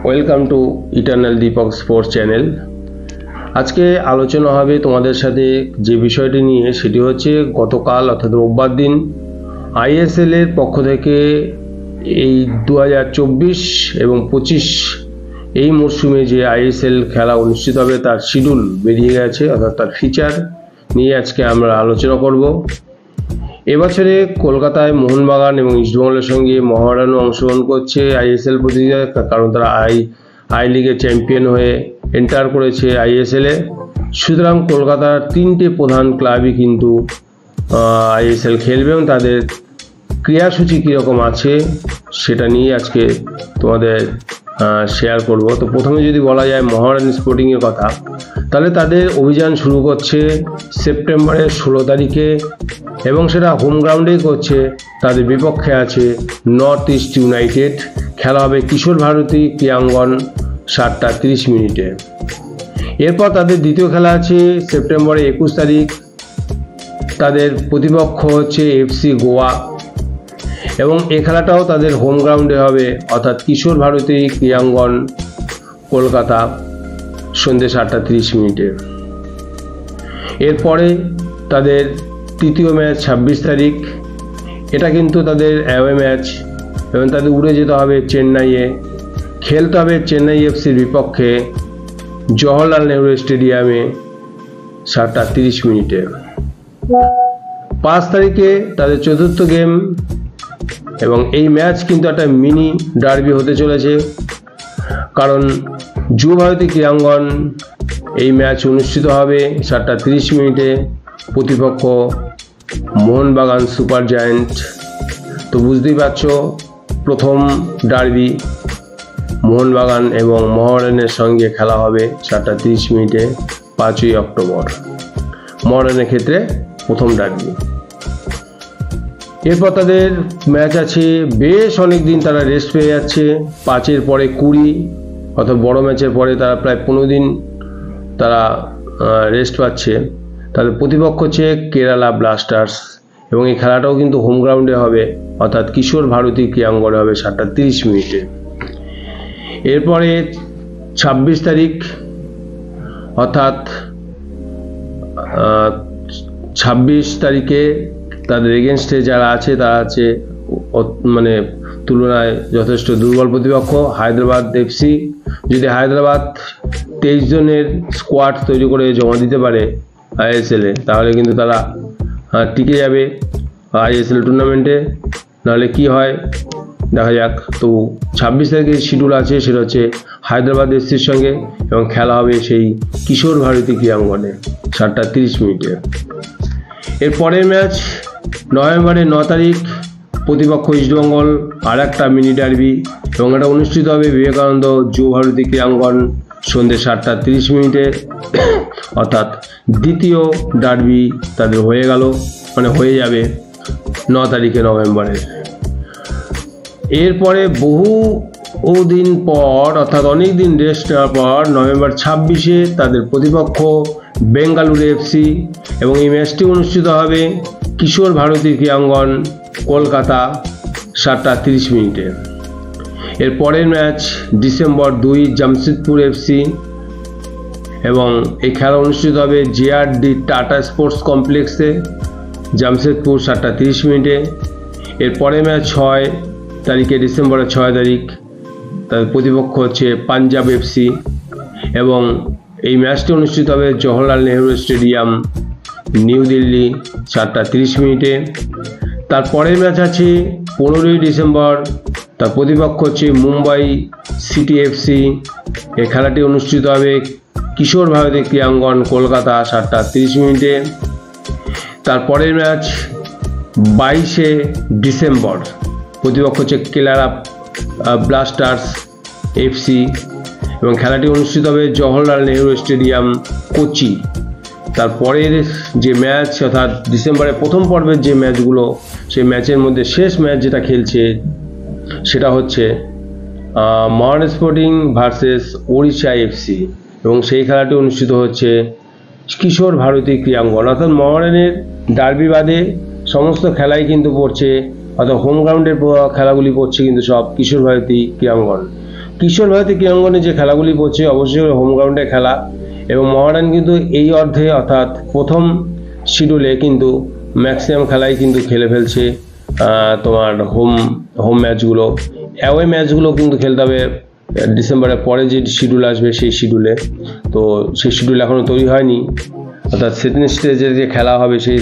Welcome to eternal Deepak sports channel. আজকে আলোচনা হবে তোমাদের সাথে যে বিষয়টি নিয়ে, সেটি হচ্ছে গতকাল অর্থাৎ রোববার দিন আইএসএল এর পক্ষ থেকে এই 2024 এবং 25 এই মরশুমে যে আইএসএল খেলা অনুষ্ঠিত হবে তার শিডিউল বেরিয়ে গেছে, অর্থাৎ তার ফিচার নিয়ে আজকে আমরা আলোচনা করব। এবছরে কলকাতায় মোহনবাগান এবং ইস্টবেঙ্গলের সঙ্গে মহামেডানও অংশগ্রহণ করছে আইএসএল প্রতিযোগিতায়, কারণ তারা আই লিগের চ্যাম্পিয়ন হয়ে এন্টার করেছে আইএসএলে। সুতরাং কলকাতার তিনটে প্রধান ক্লাবই কিন্তু আইএসএল খেলবে এবং তাদের ক্রীড়াসূচি কীরকম আছে সেটা নিয়ে আজকে তোমাদের শেয়ার করব। তো প্রথমে যদি বলা যায় মোহামেডান স্পোর্টিংয়ের কথা, তাহলে তাদের অভিযান শুরু করছে সেপ্টেম্বরের 16 তারিখে এবং সেটা হোম গ্রাউন্ডেই করছে। তাদের বিপক্ষে আছে নর্থ ইস্ট ইউনাইটেড। খেলা হবে কিশোর ভারতী ক্রীড়াঙ্গন 7:30। এরপর তাদের দ্বিতীয় খেলা আছে সেপ্টেম্বরের 21 তারিখ। তাদের প্রতিপক্ষ হচ্ছে এফসি গোয়া এবং এই খেলাটাও তাদের হোম গ্রাউন্ডে হবে, অর্থাৎ কিশোর ভারতী ক্রীড়াঙ্গন কলকাতা সন্ধ্যে 7:30। এরপরে তাদের তৃতীয় ম্যাচ 26 তারিখ। এটা কিন্তু তাদের অ্যাওয়ে ম্যাচ এবং তাদের উড়ে যেতে হবে চেন্নাইয়ে। খেলতে হবে চেন্নাই এফসির বিপক্ষে জওহরলাল নেহরু স্টেডিয়ামে 7:30। 5 তারিখে তাদের চতুর্থ গেম এবং এই ম্যাচ কিন্তু একটা মিনি ডার্বি হতে চলেছে, কারণ যুব ভারতী ক্রীড়াঙ্গন এই ম্যাচ অনুষ্ঠিত হবে 7:30। প্রতিপক্ষ মোহনবাগান সুপার জায়ান্ট। তো বুঝতেই পারছো, প্রথম ডার্বি মোহনবাগান এবং মোহামেডানের সঙ্গে খেলা হবে 7:30 5ই অক্টোবর, মোহামেডানের ক্ষেত্রে প্রথম ডার্বি। এরপর তাদের ম্যাচ আছে, বেশ অনেক দিন তারা রেস্ট পেয়ে যাচ্ছে। 5-এর পরে 20, অর্থাৎ বড় ম্যাচের পরে তারা প্রায় 15 দিন তারা রেস্ট পাচ্ছে। তাদের প্রতিপক্ষ হচ্ছে কেরালা ব্লাস্টার্স এবং এই খেলাটাও কিন্তু হোম গ্রাউন্ডে হবে, অর্থাৎ কিশোর ভারতী ক্রীড়াঙ্গনে হবে 7:30। এরপরে 26 তারিখ, অর্থাৎ 26 তারিখে তাদের এগেনস্টে যারা আছে তারা আছে মানে তুলনায় যথেষ্ট দুর্বল প্রতিপক্ষ হায়দ্রাবাদ এফসি। যদি হায়দ্রাবাদ 23 জনের স্কোয়াড তৈরি করে জমা দিতে পারে আইএসএলে, তাহলে কিন্তু তারা টিকে যাবে আইএসএল টুর্নামেন্টে। নাহলে কি হয় দেখা যাক। তো 26 তারিখের শিডিউল আছে, সেটা হচ্ছে হায়দ্রাবাদ এফসির সঙ্গে এবং খেলা হবে সেই কিশোর ভারতী ক্রীড়াঙ্গনে 7:30। এর পরের ম্যাচ নভেম্বরের 9 তারিখ, প্রতিপক্ষ ইস্টবেঙ্গল, আর একটা মিনি ডার্বি এবং এটা অনুষ্ঠিত হবে বিবেকানন্দ যুব ভারতী ক্রীড়াঙ্গন সন্ধ্যে 7:30। অর্থাৎ দ্বিতীয় ডার্বি তাদের হয়ে গেল, মানে হয়ে যাবে 9 তারিখে নভেম্বরের। এরপরে বহু দিন পর, অর্থাৎ অনেক দিন রেস্ট নেওয়ার পর নভেম্বর 26-এ তাদের প্রতিপক্ষ বেঙ্গালুরু এফসি এবং এই ম্যাচটি অনুষ্ঠিত হবে কিশোর ভারতী ক্রীড়াঙ্গন কলকাতা 7:30। এর পরের ম্যাচ ডিসেম্বর 2 জামশেদপুর এফসি এবং এই খেলা অনুষ্ঠিত হবে জেআরডি টাটা স্পোর্টস কমপ্লেক্সে জামশেদপুর 7:30। এর পরের ম্যাচ 6 তারিখে, ডিসেম্বরের 6 তারিখ, তাদের প্রতিপক্ষ হচ্ছে পাঞ্জাব এফসি এবং এই ম্যাচটি অনুষ্ঠিত হবে জওহরলাল নেহরু স্টেডিয়াম নিউ দিল্লি 7:30। তার পরের ম্যাচ আছে 15ই ডিসেম্বর, তার প্রতিপক্ষ হচ্ছে মুম্বাই সিটি এফসি। এই খেলাটি অনুষ্ঠিত হবে কিশোর ভারতী ক্রীড়াঙ্গন কলকাতা 7:30। তার পরের ম্যাচ 22শে ডিসেম্বর, প্রতিপক্ষ হচ্ছে কেরালা ব্লাস্টার্স এফসি এবং খেলাটি অনুষ্ঠিত হবে জওহরলাল নেহরু স্টেডিয়াম কোচি। তারপরের যে ম্যাচ, অর্থাৎ ডিসেম্বরের প্রথম পর্বের যে ম্যাচগুলো, সেই ম্যাচের মধ্যে শেষ ম্যাচ যেটা খেলছে সেটা হচ্ছে Mohammedan sporting versus Odisha FC এবং সেই খেলাটি অনুষ্ঠিত হচ্ছে কিশোর ভারতী ক্রীড়াঙ্গন। অর্থাৎ মোহামেডানের ডার্বি বাদে সমস্ত খেলাই কিন্তু পড়ছে, অর্থাৎ হোম গ্রাউন্ডের খেলাগুলি পড়ছে কিন্তু সব কিশোর ভারতী ক্রীড়াঙ্গন। কিশোর ভারতী ক্রীড়াঙ্গনে যে খেলাগুলি পড়ছে অবশ্যই হোম গ্রাউন্ডে খেলা, এবং মহারান কিন্তু এই অর্ধে অর্থাৎ প্রথম শিডিউলে কিন্তু ম্যাক্সিমাম খেলাই কিন্তু খেলে ফেলছে তোমার হোম ম্যাচগুলো। অ্যাওয়ে ম্যাচগুলো কিন্তু খেলতে হবে ডিসেম্বরের পরে যে শিডিউল আসবে সেই শিডিউলে। তো সেই শিডিউল এখনও তৈরি হয়নি, অর্থাৎ সেকেন্ড স্টেজের যে খেলা হবে সেই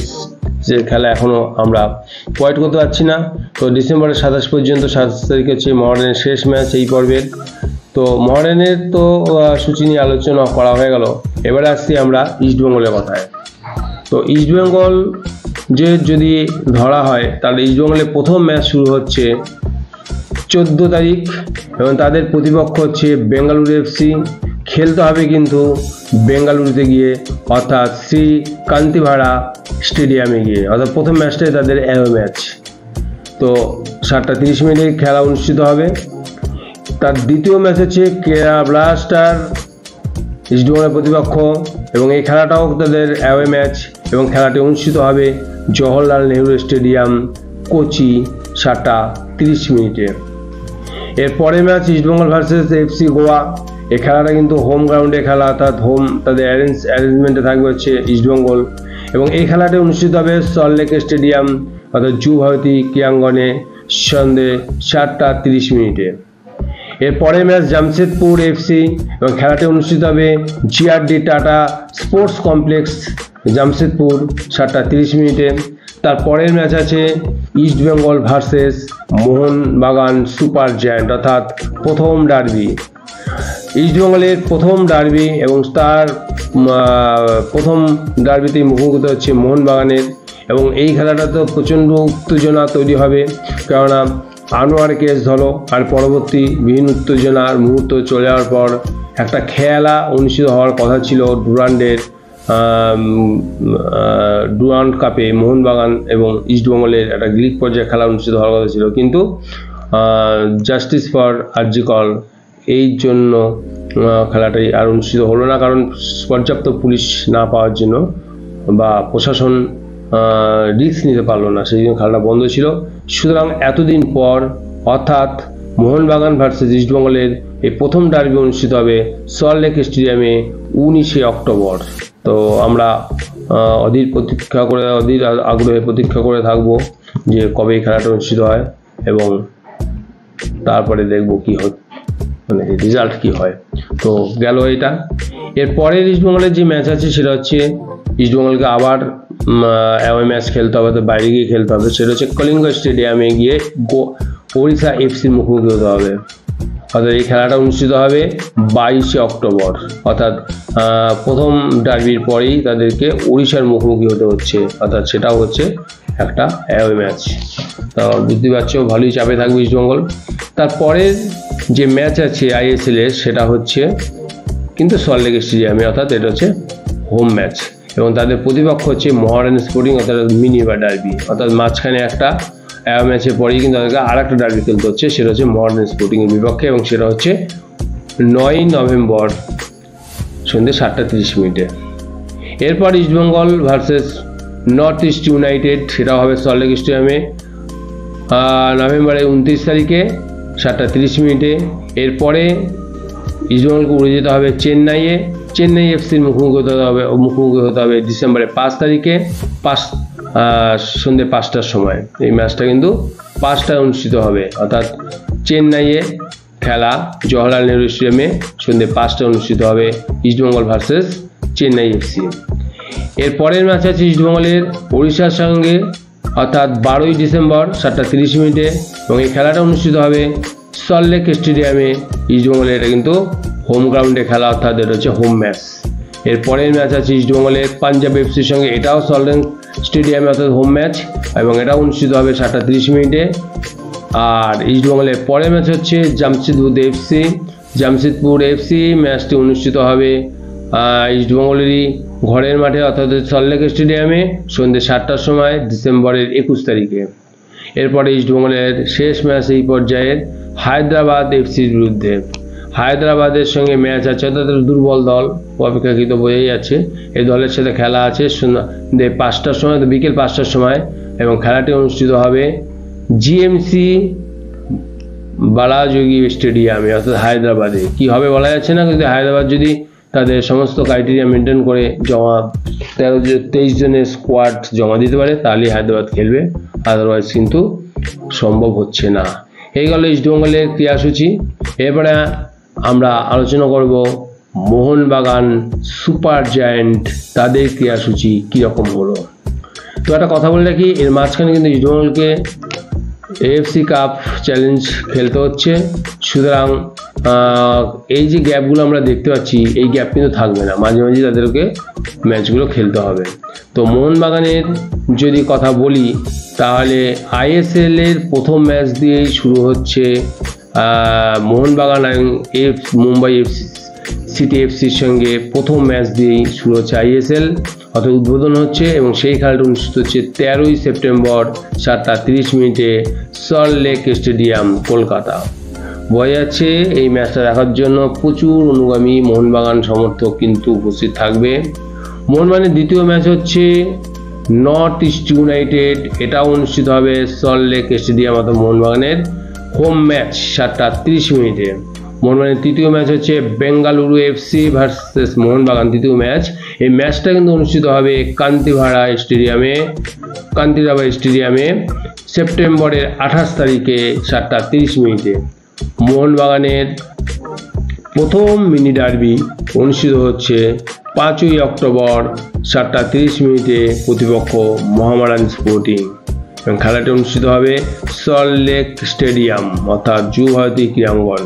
যে খেলা এখনও আমরা পয়েন্ট করতে পারছি না। তো ডিসেম্বরের 27 পর্যন্ত, 27 তারিখ হচ্ছে মহারানের শেষ ম্যাচ এই পর্বের। তো মহারানের তো সূচি নিয়ে আলোচনা করা হয়ে গেল, এবারে আসছি আমরা ইস্টবেঙ্গলের কথায়। তো ইস্টবেঙ্গল যে যদি ধরা হয় তাহলে ইস্টবেঙ্গলের প্রথম ম্যাচ শুরু হচ্ছে 14 তারিখ, এবং তাদের প্রতিপক্ষ হচ্ছে বেঙ্গালুরু এফসি। খেলতে হবে কিন্তু বেঙ্গালুরুতে গিয়ে, অর্থাৎ শ্রী কান্তিভাড়া স্টেডিয়ামে গিয়ে, অর্থাৎ প্রথম ম্যাচটাই তাদের অ্যাওয়ে ম্যাচ। তো 7:30 মিনিটে খেলা অনুষ্ঠিত হবে। তার দ্বিতীয় ম্যাচ হচ্ছে কেরালা ব্লাস্টার ইস্টবেঙ্গলের প্রতিপক্ষ, এবং এই খেলাটাও তাদের অ্যাওয়ে ম্যাচ, এবং খেলাটি অনুষ্ঠিত হবে জওহরলাল নেহরু স্টেডিয়াম, কোচি, 7:30 মিনিটে। এর পরের match East Bengal versus FC Goa. এই খেলাটা কিন্তু হোম গ্রাউন্ডে খেলা, অর্থাৎ হোম তাদের অ্যারেঞ্জমেন্টে থাকবে হচ্ছে ইস্টবেঙ্গল, এবং এই খেলাটি অনুষ্ঠিত হবে সল্টলেক স্টেডিয়াম, অর্থাৎ যুব ভারতী ক্রীড়াঙ্গনে সন্ধ্যে 7:30 মিনিটে। এর পরের ম্যাচ জামশেদপুর এফসি, এবং খেলাটি অনুষ্ঠিত হবে GRD tata sports complex, Jamshedpur, 7:30 মিনিটে। তার পরের ম্যাচ আছে East Bengal versus Mohun Bagan super giant, অর্থাৎ প্রথম ডার্বি, ইস্টবেঙ্গলের প্রথম ডার্বি, এবং তার প্রথম ডার্বিতেই মুখোমুখি হচ্ছে মোহনবাগানের। এবং এই খেলাটা তো প্রচণ্ড উত্তেজনা তৈরি হবে, কেননা আনোয়ার কেস ধরো, আর পরবর্তী বিভিন্ন উত্তেজনার মুহূর্ত চলে যাওয়ার পর একটা খেলা অনুষ্ঠিত হওয়ার কথা ছিল ডুরান্ড কাপে মোহনবাগান এবং ইস্টবেঙ্গলের একটা লিগ পর্যায়ে খেলা অনুষ্ঠিত হওয়ার কথা ছিল, কিন্তু জাস্টিস ফর আরজিকর এই জন্য খেলাটাই আর অনুষ্ঠিত হলো না, কারণ পর্যাপ্ত পুলিশ না পাওয়ার জন্য বা প্রশাসন রিস্ক নিতে পারলো না, সেই জন্য খেলাটা বন্ধ ছিল। সুতরাং এতদিন পর, অর্থাৎ মোহনবাগান ভার্সেস ইস্টবেঙ্গলের এই প্রথম ডার্বি অনুষ্ঠিত হবে সল্টলেক স্টেডিয়ামে 19শে অক্টোবর। তো আমরা অধীর আগ্রহে প্রতীক্ষা করে থাকবো যে কবে এই খেলাটা অনুষ্ঠিত হয়, এবং তারপরে দেখবো কি মানে রেজাল্ট কি হয়। তো গেল এটা। এর পরের ইস্টবেঙ্গলের যে ম্যাচ আছে সেটা হচ্ছে ইস্টবেঙ্গলকে আবার অ্যাওয়ে ম্যাচ খেলতে হবে, তো বাইরে গিয়ে খেলতে হবে, সেটা হচ্ছে কলিঙ্গ স্টেডিয়ামে গিয়ে ওড়িশা এফসির মুখোমুখি হতে হবে। অর্থাৎ এই খেলাটা অনুষ্ঠিত হবে 22শে অক্টোবর, অর্থাৎ প্রথম ডার্বির পরেই তাদেরকে ওড়িশার মুখোমুখি হতে হচ্ছে, অর্থাৎ সেটাও হচ্ছে একটা অ্যাওয়ে ম্যাচ। তো বুঝতে পারছো ভালোই চাপে থাকবে ইস্টবেঙ্গল। তারপরের যে ম্যাচ আছে আইএসএল এর, সেটা হচ্ছে কিন্তু সল্টলেক স্টেডিয়ামে, অর্থাৎ এটা হচ্ছে হোম ম্যাচ, এবং তাদের প্রতিপক্ষ হচ্ছে মহারান স্পোর্টিং, অর্থাৎ মিনি বা ডার্বি, অর্থাৎ মাঝখানে একটা অ্যাওয়ে ম্যাচের পরেই কিন্তু তাদেরকে আর একটা ডার্বি খেলতে হচ্ছে, সেটা হচ্ছে মহারান স্পোর্টিংয়ের বিপক্ষে, এবং সেটা হচ্ছে 9ই নভেম্বর সন্ধ্যে 7:30 মিনিটে। এরপর East Bengal versus north east United, সেটাও হবে সল্টলেক স্টেডিয়ামে নভেম্বরের 29 তারিখে 7:30 মিনিটে। এরপরে ইস্টবেঙ্গলকে উড়ে যেতে হবে চেন্নাই এফসির মুখোমুখি হতে হবে ডিসেম্বরের 5 তারিখে সন্ধ্যে 5টার সময়। এই ম্যাচটা কিন্তু 5টায় অনুষ্ঠিত হবে, অর্থাৎ চেন্নাইয়ে খেলা জওহরলাল নেহরু স্টেডিয়ামে সন্ধ্যে 5টায় অনুষ্ঠিত হবে ইস্টবেঙ্গল ভার্সেস চেন্নাই এফসি। এর পরের ম্যাচ আছে ইস্টবেঙ্গলের ওড়িশার সঙ্গে, অর্থাৎ 12ই ডিসেম্বর 7:30 মিনিটে, এবং এই খেলাটা অনুষ্ঠিত হবে সল্টলেক স্টেডিয়ামে। ইস্টবেঙ্গলের এটা কিন্তু হোম গ্রাউন্ডে খেলা, অর্থাৎ এটা হচ্ছে হোম ম্যাচ। এর পরের ম্যাচ আছে ইস্টবেঙ্গলের পাঞ্জাব এফসির সঙ্গে, এটাও সল্টলেক স্টেডিয়ামে, অর্থাৎ হোম ম্যাচ, এবং এটা অনুষ্ঠিত হবে 7:30 মিনিটে। আর ইস্টবেঙ্গলের পরের ম্যাচ হচ্ছে জামশেদপুর এফসি, ম্যাচটি অনুষ্ঠিত হবে ইস্টবেঙ্গলেরই ঘরের মাঠে, অর্থাৎ সল্টলেক স্টেডিয়ামে সন্ধ্যে 7টার সময় ডিসেম্বরের 21 তারিখে। এরপরে ইস্টবেঙ্গলের শেষ ম্যাচ এই পর্যায়ের হায়দ্রাবাদ এফসির বিরুদ্ধে। হায়দ্রাবাদের সঙ্গে ম্যাচ আছে, তাদের দুর্বল দল অপেক্ষাকৃত বোঝাই যাচ্ছে। এই দলের সাথে খেলা আছে সন্ধ্যে 5টার সময়, বিকেল 5টার সময়, এবং খেলাটি অনুষ্ঠিত হবে জিএমসি বালাযোগী স্টেডিয়ামে অর্থাৎ হায়দ্রাবাদে। কি হবে বলা যাচ্ছে না, কিন্তু হায়দ্রাবাদ যদি তাদের সমস্ত ক্রাইটেরিয়া মেনটেন করে 23 জনের স্কোয়াড জমা দিতে পারে তাহলেই হায়দ্রাবাদ খেলবে, আদারওয়াইজ কিন্তু সম্ভব হচ্ছে না। এই গেল ইস্টবেঙ্গলের ক্রীড়াসূচি। এরপরে আমরা আলোচনা করব মোহনবাগান সুপার জায়ান্ট, তাদের ক্রীড়াসূচি কীরকম হলো। তো একটা কথা বলে রাখি, এর মাঝখানে কিন্তু ইস্টবেঙ্গলকে AFC কাপ চ্যালেঞ্জ খেলতে হচ্ছে, সুতরাং এই যে গ্যাপগুলো আমরা দেখতে পাচ্ছি এই গ্যাপ কিন্তু থাকবে না, মাঝে মাঝে তাদেরকে ম্যাচগুলো খেলতে হবে। তো মোহনবাগানের যদি কথা বলি তাহলে ISL এর প্রথম ম্যাচ দিয়েই শুরু হচ্ছে মোহনবাগান এবং মুম্বাই সিটি এফসির সঙ্গে প্রথম ম্যাচ দিয়েই শুরু হচ্ছে ISL, অর্থাৎ উদ্বোধন হচ্ছে এবং সেই খেলাটা অনুষ্ঠিত হচ্ছে 13ই September 7:30 Salt Lake Stadium, Kolkata. বোঝা যাচ্ছে এই ম্যাচটা দেখার জন্য প্রচুর অনুগামী মোহনবাগান সমর্থক কিন্তু উপস্থিত থাকবে। মোহনবাগানের দ্বিতীয় ম্যাচ হচ্ছে নর্থ ইস্ট ইউনাইটেড, এটাও অনুষ্ঠিত হবে সল্ট লেক স্টেডিয়াম, অর্থাৎ মোহনবাগানের হোম ম্যাচ 7:30। মোহনবাগানের তৃতীয় ম্যাচ হচ্ছে বেঙ্গালুরু FC ভার্সেস মোহনবাগান, তৃতীয় ম্যাচ। এই ম্যাচটা কিন্তু অনুষ্ঠিত হবে কান্তিভাড়া স্টেডিয়ামে সেপ্টেম্বরের 28 তারিখে 7:30। মোহনবাগানের প্রথম মিনি ডার্বি অনুষ্ঠিত হচ্ছে 5ই অক্টোবর 7:30, প্রতিপক্ষ মোহামেডান স্পোর্টিং, এবং খেলাটি অনুষ্ঠিত হবে সল্ট লেক স্টেডিয়াম অর্থাৎ যুবভারতী ক্রীড়াঙ্গন।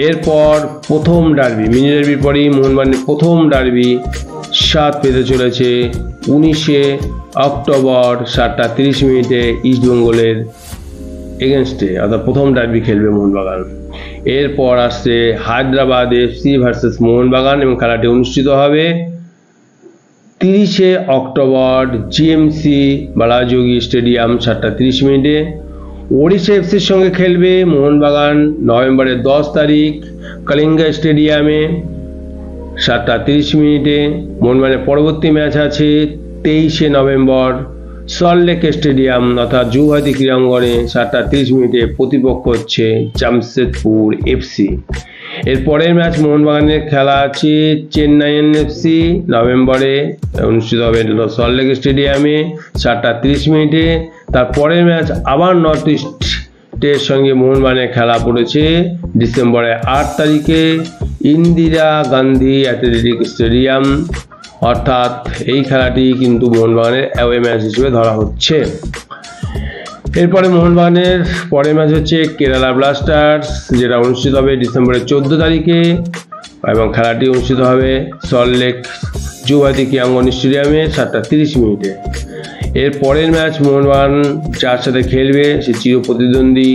এরপর প্রথম ডার্বি, মিনি ডার্বির পরেই মোহনবাগানের প্রথম ডার্বি স্বাদ পেতে চলেছে 19শে অক্টোবর 7:30 ইস্টবেঙ্গলের এগেনস্টে, অর্থাৎ প্রথম ডার্বি খেলবে মোহনবাগান। এরপর আসছে হায়দ্রাবাদ FC ভার্সেস মোহনবাগান, এবং খেলাটি অনুষ্ঠিত হবে 30শে October GMC Balayogi stadium 7:30। Odisha এফসির সঙ্গে খেলবে মোহনবাগান নভেম্বরের 10 তারিখ কলিঙ্গা স্টেডিয়ামে 7:30। মোহনবাগানের পরবর্তী ম্যাচ আছে 23শে নভেম্বর সল্ট লেক স্টেডিয়াম অর্থাৎ যুবভারতী ক্রীড়াঙ্গনে 7:30, প্রতিপক্ষ হচ্ছে জামশেদপুর FC। এর পরের ম্যাচ মোহনবাগানের খেলা আছে চেন্নাই FC, নভেম্বরে অনুষ্ঠিত হবে সল্ট লেক স্টেডিয়ামে 7:30। তার পরের ম্যাচ আবার নর্থ ইস্টের সঙ্গে মোহনবাগানের খেলা পড়েছে ডিসেম্বরের 8 তারিখে ইন্দিরা গান্ধী অ্যাথলেটিক স্টেডিয়াম, অর্থাৎ এই খেলাটি কিন্তু মোহনবাগানের অ্যাওয়ে ম্যাচ হিসেবে ধরা হচ্ছে। এরপরে মোহনবাগানের পরের ম্যাচ হচ্ছে কেরালা ব্লাস্টার্স, যেটা অনুষ্ঠিত হবে ডিসেম্বরের 14 তারিখে, এবং খেলাটি অনুষ্ঠিত হবে সল্ট লেক যুবভারতী ক্রীড়াঙ্গন স্টেডিয়ামে 7:30। এর পরের ম্যাচ মোহনবাগান যার সাথে খেলবে সে চির প্রতিদ্বন্দ্বী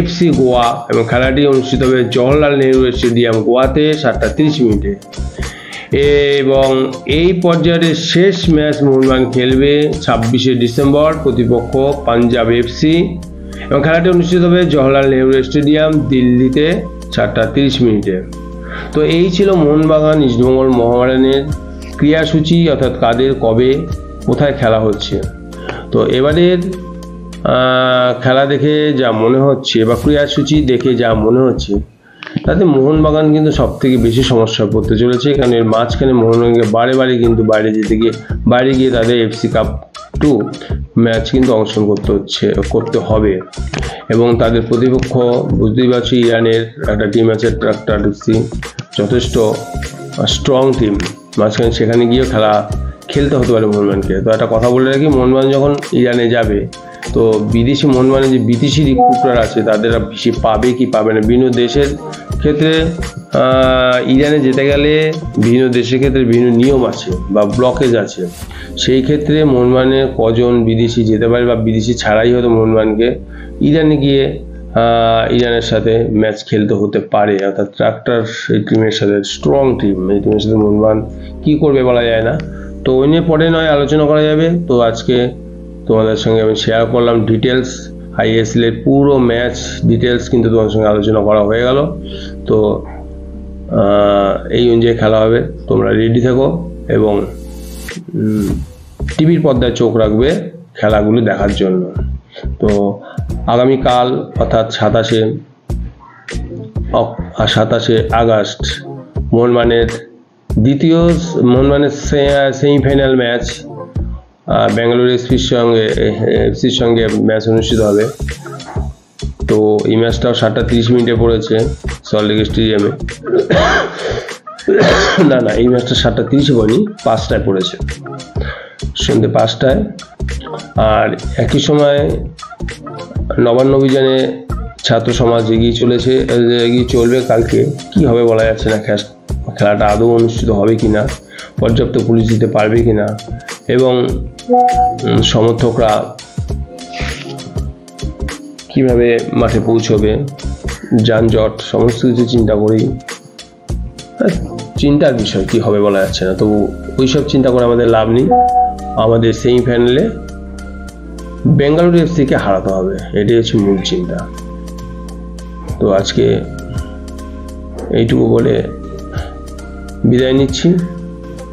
FC গোয়া, এবং খেলাটি অনুষ্ঠিত হবে জওহরলাল নেহরু স্টেডিয়াম গোয়াতে 7:30। এবং এই পর্যায়ের শেষ ম্যাচ মোহনবাগান খেলবে 26শে ডিসেম্বর, প্রতিপক্ষ পাঞ্জাব FC, এবং খেলাটি অনুষ্ঠিত হবে জওহরলাল নেহরু স্টেডিয়াম দিল্লিতে 7:30। তো এই ছিল মোহনবাগান ইস্টবেঙ্গল মোহামেডানের ক্রীড়াসূচি, অর্থাৎ কাদের কবে কোথায় খেলা হচ্ছে। তো এবারের খেলা দেখে যা মনে হচ্ছে বা ক্রীড়াসূচি দেখে যা মনে হচ্ছে তাতে মোহনবাগান কিন্তু সব থেকে বেশি সমস্যা পড়তে চলেছে, কারণ এর মাঝখানে মোহনবাগানকে বারে কিন্তু বাইরে গিয়ে তাদের FC কাপ 2 ম্যাচ কিন্তু অংশগ্রহণ করতে হবে, এবং তাদের প্রতিপক্ষ বুঝতেই পারছি ইরানের একটা টিম আছে ট্রাক্টর FC, যথেষ্ট স্ট্রং টিম, মাঝখানে সেখানে গিয়েও খেলতে হতে পারে মোহনবাগানকে। তো একটা কথা বলে রাখি, মোহনবাগান যখন ইরানে যাবে তো বিদেশি মোহনবাগানের যে বিদেশি রিক্রুটার আছে তাদের বেশি পাবে কি পাবে না, বিভিন্ন দেশের ক্ষেত্রে ইরানে যেতে গেলে বিভিন্ন দেশের ক্ষেত্রে বিভিন্ন নিয়ম আছে বা ব্লকেজ আছে, সেই ক্ষেত্রে মোহনবাগানের কজন বিদেশি যেতে পারে বা বিদেশি ছাড়াই হয়তো মোহনবাগানকে ইরানে গিয়ে ইরানের সাথে ম্যাচ খেলতে হতে পারে, অর্থাৎ ট্রাক্টর এই টিমের সাথে স্ট্রং টিম, এই টিমের সাথে মোহনবাগান কী করবে বলা যায় না। তো ওই নিয়ে পরে নয় আলোচনা করা যাবে। তো আজকে তোমাদের সঙ্গে আমি শেয়ার করলাম ডিটেলস, ISL এর পুরো ম্যাচ ডিটেলস কিন্তু তোমাদের সঙ্গে আলোচনা করা হয়ে গেল। তো এই অনুযায়ী খেলা হবে, তোমরা রেডি থাকো এবং টিভির পর্দায় চোখ রাখবে খেলাগুলো দেখার জন্য। তো আগামীকাল অর্থাৎ 27শে আগস্ট মোহনবাগানের সেমিফাইনাল ম্যাচ বেঙ্গালুরু এফসির সঙ্গে ম্যাচ অনুষ্ঠিত হবে। তো এই ম্যাচটাও 7:30 পড়েছে সল্টলেক স্টেডিয়ামে। না এই ম্যাচটা 7:30 পড়েনি, 5টায় পড়েছে, সন্ধ্যে 5টায়। আর একই সময় নবান্ন অভিযানে ছাত্র সমাজ এগিয়ে চলবে। কালকে কি হবে বলা যাচ্ছে না, খেলাটা আদৌ অনুষ্ঠিত হবে কিনা, পর্যাপ্ত পুলিশ দিতে পারবে কিনা, এবং সমর্থকরা কিভাবে মাঠে পৌঁছবে, যানজট, সমস্ত কিছু চিন্তা করি। চিন্তার বিষয়, কি হবে বলা যাচ্ছে না। তবু ওইসব চিন্তা করে আমাদের লাভ নেই। আমাদের সেমিফাইনালে বেঙ্গালুরু এফসিকে হারাতে হবে, এটাই হচ্ছে মূল চিন্তা। তো আজকে এইটুকু বলে বিদায় নিচ্ছি।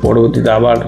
পরবর্তীতে আবার